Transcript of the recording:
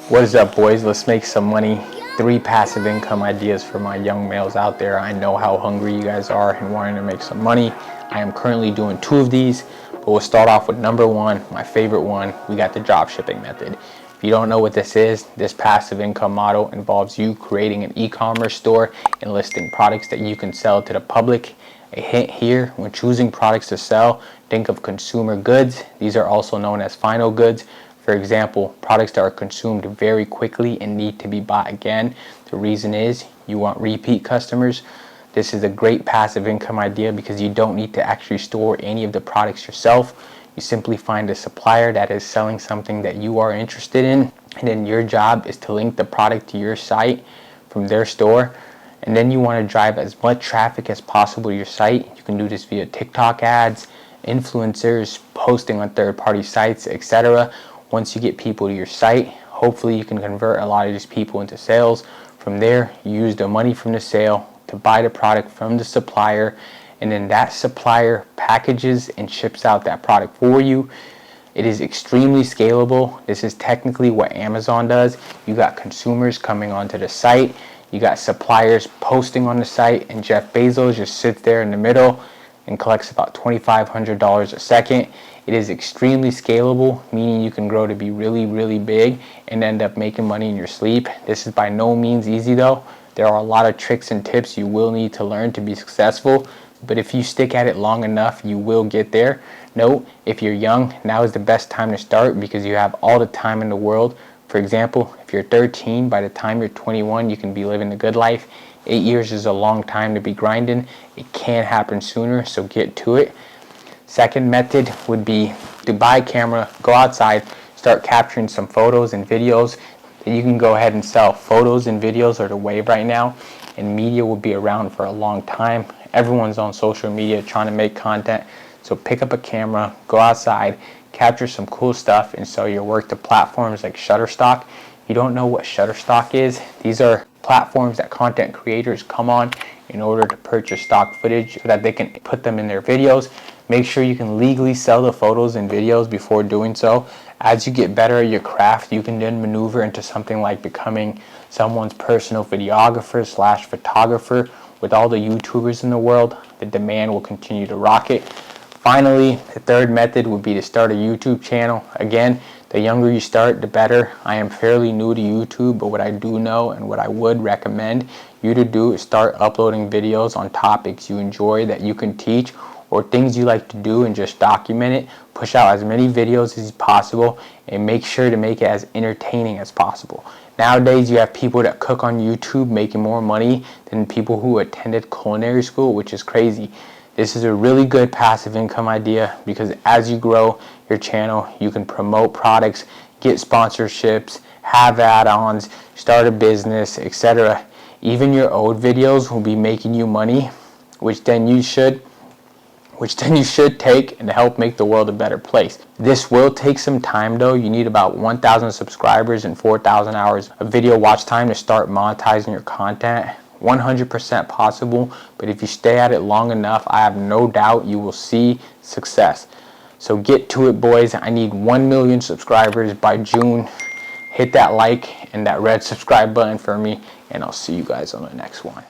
What is up, boys? Let's make some money. 3 passive income ideas for my young males out there. I know how hungry you guys are and wanting to make some money. I am currently doing 2 of these, but we'll start off with number 1, my favorite one. We got the drop shipping method. If you don't know what this is, this passive income model involves you creating an e-commerce store and listing products that you can sell to the public. A hint here, when choosing products to sell, think of consumer goods. These are also known as final goods. For example, products that are consumed very quickly and need to be bought again. The reason is you want repeat customers. This is a great passive income idea because you don't need to actually store any of the products yourself. You simply find a supplier that is selling something that you are interested in, and then your job is to link the product to your site from their store. And then you want to drive as much traffic as possible to your site. You can do this via TikTok ads, influencers, posting on third-party sites, etc. Once you get people to your site, hopefully you can convert a lot of these people into sales. From there, you use the money from the sale to buy the product from the supplier, and then that supplier packages and ships out that product for you. It is extremely scalable. This is technically what Amazon does. You got consumers coming onto the site, you got suppliers posting on the site, and Jeff Bezos just sits there in the middle and collects about $2,500 a second. It is extremely scalable, meaning you can grow to be really big and end up making money in your sleep. This is by no means easy though. There are a lot of tricks and tips you will need to learn to be successful, but if you stick at it long enough, you will get there. Note, if you're young, now is the best time to start because you have all the time in the world. For example, if you're 13, by the time you're 21, you can be living the good life. 8 years is a long time to be grinding. It can happen sooner, so get to it. Second method would be to buy a camera, go outside, start capturing some photos and videos that you can go ahead and sell. Photos and videos are the wave right now, and media will be around for a long time. Everyone's on social media trying to make content, so pick up a camera, go outside, capture some cool stuff, and sell your work to platforms like Shutterstock. If you don't know what Shutterstock is, these are platforms that content creators come on in order to purchase stock footage so that they can put them in their videos. Make sure you can legally sell the photos and videos before doing so. As you get better at your craft, you can then maneuver into something like becoming someone's personal videographer / photographer. With all the YouTubers in the world, the demand will continue to rocket. Finally, the third method would be to start a YouTube channel. Again, the younger you start, the better. I am fairly new to YouTube, but what I do know and what I would recommend you to do is start uploading videos on topics you enjoy that you can teach, or things you like to do, and just document it. Push out as many videos as possible and make sure to make it as entertaining as possible. Nowadays, you have people that cook on YouTube making more money than people who attended culinary school, which is crazy. This is a really good passive income idea because as you grow your channel, you can promote products, get sponsorships, have add-ons, start a business, etc. Even your old videos will be making you money, which then you should take and help make the world a better place. This will take some time though. You need about 1,000 subscribers and 4,000 hours of video watch time to start monetizing your content. 100% possible, but if you stay at it long enough, I have no doubt you will see success. So get to it, boys. I need 1 million subscribers by June. Hit that like and that red subscribe button for me, and I'll see you guys on the next one.